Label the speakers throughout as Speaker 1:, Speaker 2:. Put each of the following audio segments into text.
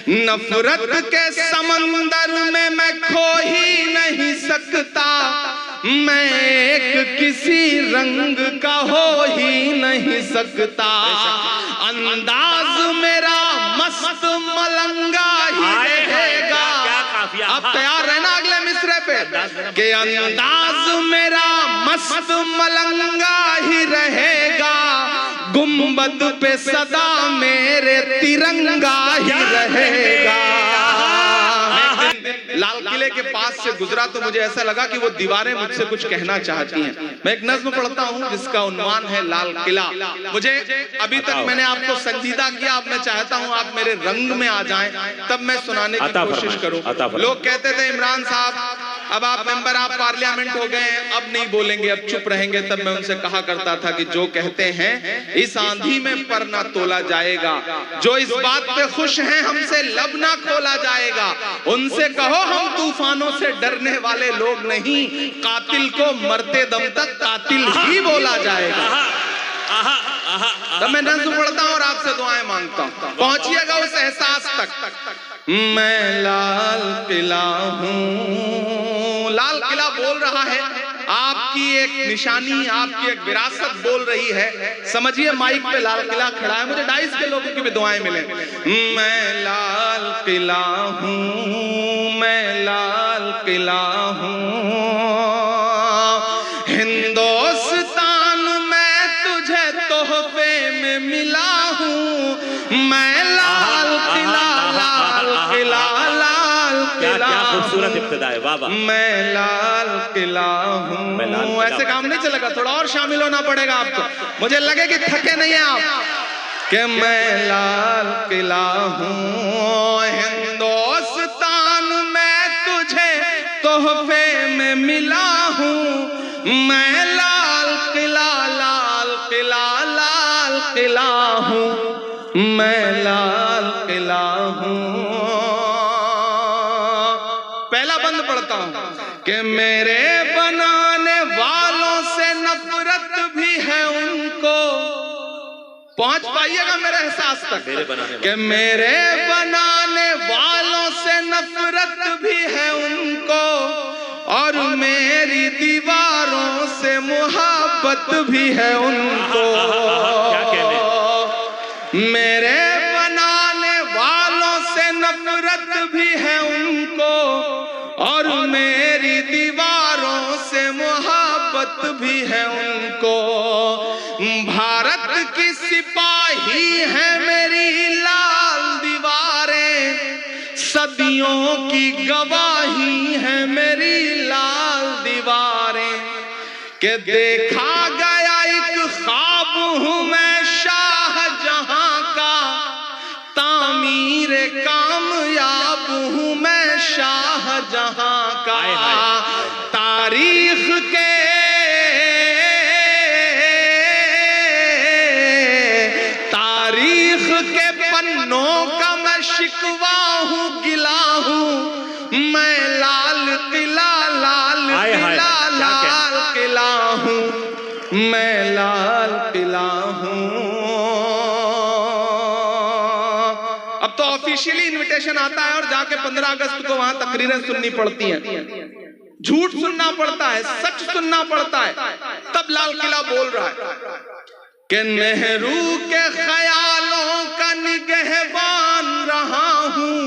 Speaker 1: नफरत के समंदर में मैं खो ही नहीं सकता, मैं एक किसी रंग का हो ही नहीं सकता। अंदाज मेरा मस्त मलंगा ही रहेगा। अब तैयार रहना अगले मिसरे पे कि अंदाज मेरा मस्त मलंगा ही रहेगा, गुंबद पे सदा मेरे तिरंगा ही रहेगा। लाल किले के पास से गुजरा तो मुझे ऐसा लगा कि वो दीवारें मुझसे कुछ कहना चाहती हैं। मैं एक नज्म पढ़ता हूँ जिसका उन्वान है लाल किला। मुझे अभी तक मैंने आपको संजीदा किया, अब मैं चाहता हूँ आप मेरे रंग में आ जाएं, तब मैं सुनाने की कोशिश करूँ। लोग कहते थे इमरान साहब अब आप मेंबर आप पार्लियामेंट हो गए, अब नहीं बोलेंगे, अब चुप रहेंगे। तब मैं उनसे कहा करता था कि जो कहते हैं इस आंधी में पर ना तोला जाएगा, जो इस बात पे खुश हैं हमसे लब ना खोला जाएगा, उनसे कहो हम तूफानों से डरने वाले लोग नहीं, कातिल को मरते दम तक कातिल ही बोला जाएगा। तब मैं नज़्म पढ़ता हूँ और आपसे दुआएं मांगता हूँ, पहुंचिएगा उस एहसास तक। मैं लाल किला हूँ, लाल किला बोल रहा है, आपकी एक निशानी, आपकी एक विरासत बोल रही है। समझिए माइक पे लाल किला खड़ा है, मुझे 2.5 के लोगों की भी दुआएं मिले। मैं लाल किला हूँ, मैं लाल किला हूँ, हिंदुस्तान में तुझे तोहफे में मिला हूँ। मैं लाल किला, लाल किला, लाल किला,
Speaker 2: खूबसूरत इब्तिदा है, वाह वाह।
Speaker 1: मैं लाल किला हूँ। ऐसे काम नहीं चलेगा, थोड़ा और शामिल होना पड़ेगा आपको। मुझे लगे कि थके नहीं है आप, कि मैं लाल किला हूँ, हिंदुस्तान में तुझे तोहफे में मिला हूँ। मैं लाल किला, लाल किला, लाल किला हूँ, मैं लाल किला हूँ। पहला बंद पढ़ता हूँ कि मेरे बनाने वालों से नफरत भी है उनको। पहुंच पाइएगा मेरे एहसास तक कि मेरे बनाने वालों से नफरत भी है उनको, और मेरी दीवारों से मुहब्बत भी है उनको। मेरे बनाने वालों से नफरत भी है उनको, और मेरी दीवारों से मुहब्बत भी है उनको। भारत की सिपाही है मेरी लाल दीवारें, सदियों की गवाही है मेरी लाल दीवारें। के देखा गया एक ख्वाब हूँ मैं शाहजहां का, तामीर कामयाब हूँ मैं शाहजहां का। तारीख के पन्नों का मैं शिकवा हूँ, गिला हूँ। मैं लाल किला, लाल किला, लाल किला हूँ, मैं लाल किला हूँ। अब तो ऑफिशियली इनविटेशन आता है और जाके 15 अगस्त को वहां तकरीरें सुननी पड़ती हैं, झूठ सुनना पड़ता है, सच सुनना पड़ता है, तब लाल किला बोल रहा है कि नेहरू के ख्यालों का निगहबान रहा हूँ।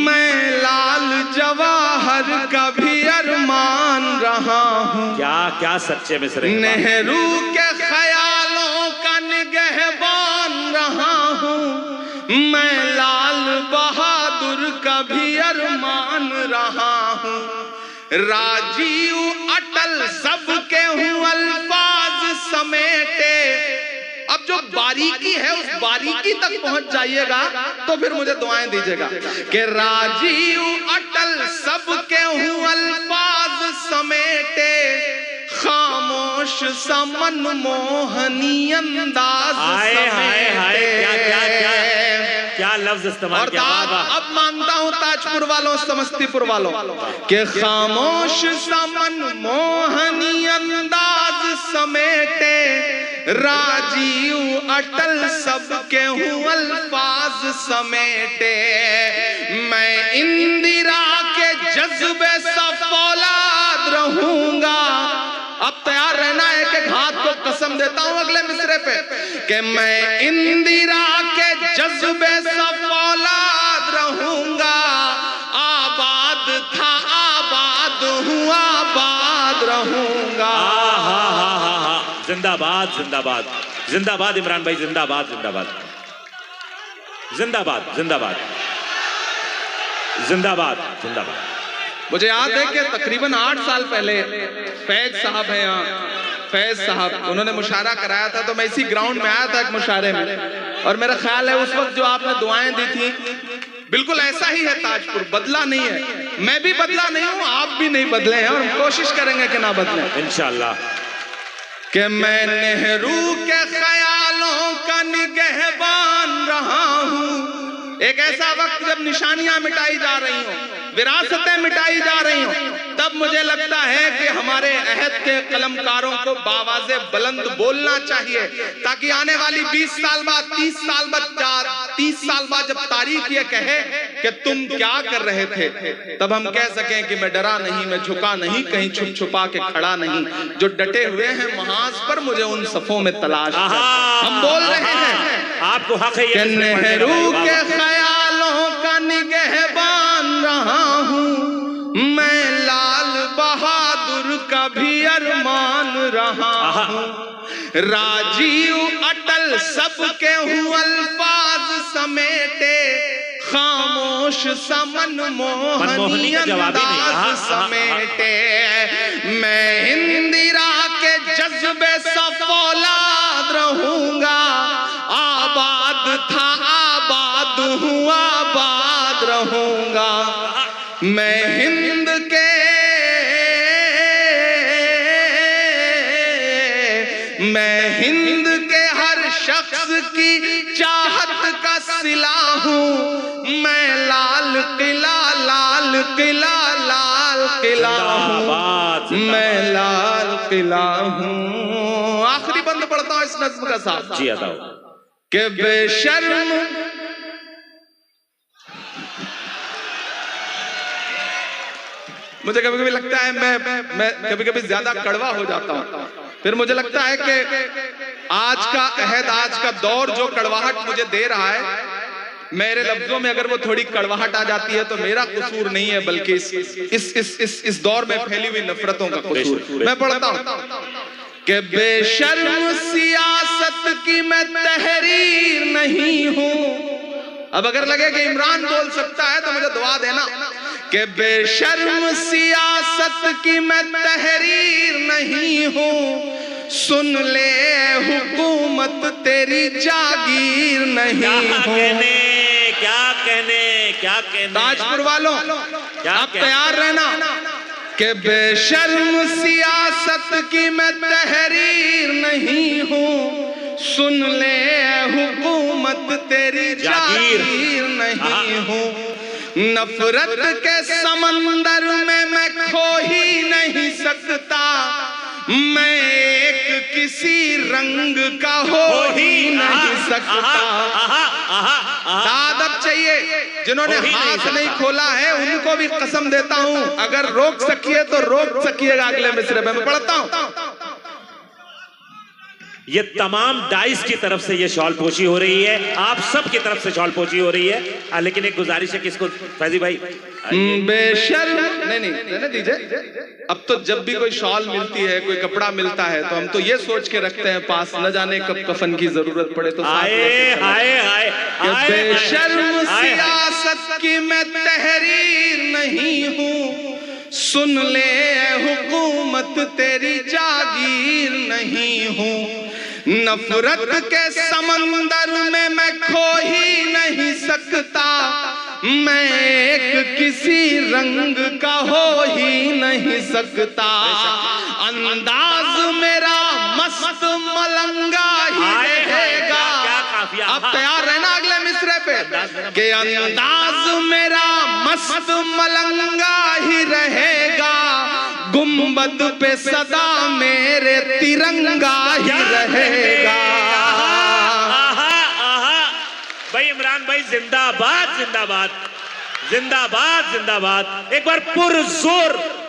Speaker 1: मैं लाल जवाहर का भी अरमान रहा हूँ।
Speaker 2: क्या क्या सच्चे मिसरे।
Speaker 1: नेहरू के ख्यालों का निगहबान रहा हूँ। मैं लाल बहादुर का भी अरमान रहा हूँ। राजीव अटल सबके हूँ अल्फाज समेटे। अब जो बारीकी है उस बारीकी तक पहुंच जाइएगा तो फिर मुझे दुआएं दीजिएगा कि राजीव अटल सबके हूँ अल्फाज समेटे, खामोश सा मनमोहनी अंदाज समेटे।
Speaker 2: क्या लफ्ज इस्तेमाल किया।
Speaker 1: अब मानता हूं ताजपुर वालों, समस्तीपुर वालों के खामोश सा मनमोहनी अंदाज समेटे, राजीव अटल सबके हूँ अल्फाज समेटे। मैं इंदिरा के जज्बे सा फौलाद रहूंगा। अब तैयार रहना है कि हाथ को कसम देता हूं अगले मिसरे पे कि मैं इंदिरा के जज्बे सा फौलाद रहूंगा। आबाद था आबाद हूँ आबाद रहूंगा।
Speaker 2: जिंदाबाद जिंदाबाद जिंदाबाद इमरान भाई, जिंदाबाद जिंदाबाद जिंदाबाद जिंदाबाद जिंदाबाद जिंदाबाद।
Speaker 1: मुझे याद है कि तकरीबन 8 साल पहले फैज साहब हैं यहाँ, फैज साहब, उन्होंने मुशायरा कराया था, तो मैं इसी ग्राउंड में आया था एक मुशायरे में, और मेरा ख्याल है उस वक्त जो आपने दुआएं दी थी बिल्कुल ऐसा ही है ताजपुर, बदला नहीं है। मैं भी बदला नहीं हूँ, आप भी नहीं बदले हैं, और कोशिश करेंगे कि ना बदले
Speaker 2: इंशाअल्लाह।
Speaker 1: कि मैं नेहरू के ख्यालों का निगहबान रहा हूँ। एक ऐसा वक्त जब निशानियां मिटाई जा रही हो, विरासतें मिटाई जा रही हो, तब मुझे लगता है कि हमारे अहद के कलमकारों को बावाज़े बुलंद बोलना चाहिए, ताकि आने वाली 20 साल बाद, 30 साल बाद, 30 साल बाद जब तारीख ये कहे कि तुम क्या कर रहे थे, तब हम कह सकें कि मैं डरा नहीं, मैं झुका नहीं, कहीं छुप छुपा के खड़ा नहीं। जो डटे हुए हैं महाज पर, मुझे उन सफों में तलाश है। हम बोल रहे हैं
Speaker 2: आपको हक है ये
Speaker 1: नेहरू के ख्यालों का निगहबान रहा हूँ, मैं लाल बहादुर का भी अरमान रहा हूँ। राजीव अटल सबके हूँ अल्फाज समेटे, खामोश समन मोहनी अंदाज समेटे। मैं इंदिरा के जज्बे सा फौलाद रहूंगा। आबाद था आबाद हूँ आबाद रहूंगा। मैं हिंद के हर शख्स की चाहत का सिला हूँ। मैं लाल किला लाल किला लाल किला हूँ, मैं लाल किला हूँ। आखिरी बंद पढ़ता हूँ इस नज्म का साथ
Speaker 2: जी बताओ
Speaker 1: कि बेशर्म मुझे कभी कभी लगता है मैं कभी कभी ज्यादा कड़वा हो जाता हूँ, फिर मुझे लगता है कि आज का अहद, आज का दौर जो कड़वाहट मुझे दे रहा है, मेरे लफ्जों में अगर वो थोड़ी कड़वाहट आ जाती है तो मेरा कसूर नहीं है, बल्कि इस दौर में फैली हुई नफरतों का कसूर। मैं पढ़ता हूँ कि बेशर्म सियासत की मैं तहरीर नहीं हूँ। अब अगर लगे कि इमरान बोल सकता है तो मुझे दुआ देना कि बेशर्म सियासत की मैं तहरीर नहीं हूँ। सुन ले हुकूमत तेरी जागीर नहीं हूँ।
Speaker 2: क्या कहने
Speaker 1: ताजपुर वालों आप तैयार रहना कि बेशर्म सियासत की मैं तहरीर नहीं हूँ। सुन ले हुकूमत तेरी जागीर नहीं हूँ। नफरत के समंदर में मैं खो ही नहीं सकता। मैं एक किसी रंग का हो ही नहीं सकता। दादब चाहिए जिन्होंने हाथ नहीं खोला है, उनको भी कसम देता हूं, अगर रोक सकिए तो रोक सकिएगा। अगले मिसरे में मैं पढ़ता हूं।
Speaker 2: ये तमाम डाइस की तरफ से ये शॉल पोशी हो रही है, आप सब की तरफ से शॉल पोशी हो रही है। लेकिन एक गुजारिश है कि इसको फैजी भाई
Speaker 1: बेशर्म नहीं रहने दीजिए। अब तो जब भी कोई शॉल मिलती है, कोई कपड़ा मिलता है, तो हम तो ये सोच के रखते हैं पास, न जाने कब कफन की जरूरत पड़े तो बेशर्म सियासत की मैं तहरीर नहीं हूँ। सुन ले हुकूमत तेरी जागीर नहीं हूँ। नफरत के समंदर में मैं खो ही नहीं सकता। मैं एक किसी रंग का हो ही नहीं सकता। अंदाज मेरा मस्त मलंगा ही रहेगा। अब तैयार रहना अगले मिसरे पे कि अंदाज मेरा मस्त मलंगा ही रहेगा। गुंबद पे सदा मेरे तिरंगा ही रहेगा।
Speaker 2: भाई इमरान भाई जिंदाबाद जिंदाबाद जिंदाबाद जिंदाबाद। एक बार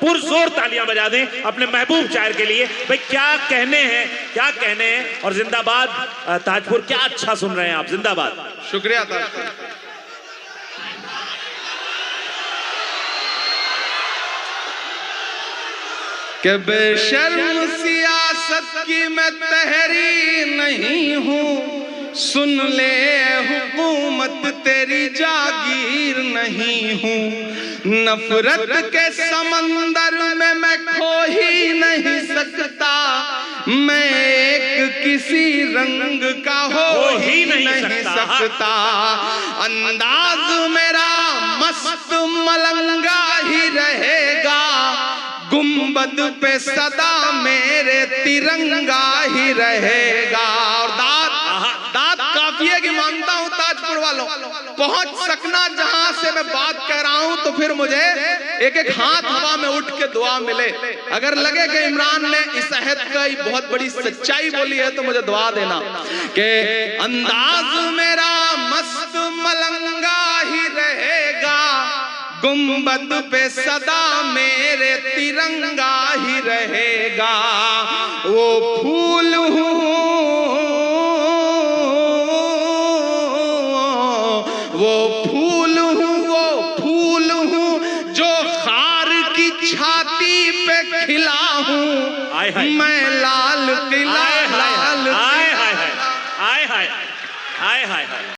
Speaker 2: पुरजोर तालियां बजा दें अपने महबूब शायर के लिए। भाई क्या कहने हैं और जिंदाबाद ताजपुर, क्या अच्छा सुन रहे हैं आप, जिंदाबाद।
Speaker 1: शुक्रिया ताजपुर। कि बेशर्म सियासत की मैं तहरीर नहीं हूं, सुन ले हुकूमत तेरी जागीर नहीं हूं। नफरत के समंदर में मैं खो ही नहीं सकता, मैं एक किसी रंग का हो ही नहीं सकता। अंदाज मेरा मस्त मलंगा ही रहेगा, गुंबद पे सदा मेरे तिरंगा ही रहेगा। और दाद काफिये की मानता हूं ताजपुर वालों, पहुंच सकना जहां से मैं बात कह रहा हूं तो फिर मुझे एक एक हाथ हवा में उठ के दुआ मिले। अगर लगे कि इमरान ने इस अहद का बहुत बड़ी सच्चाई बोली है तो मुझे दुआ देना कि अंदाज मेरा मस्त मलंगा ही रहेगा, गुंबद पे सदा मेरे तिरंगा ही रहेगा। वो फूल हूँ जो खार की छाती पे खिला हूँ, मैं लाल किला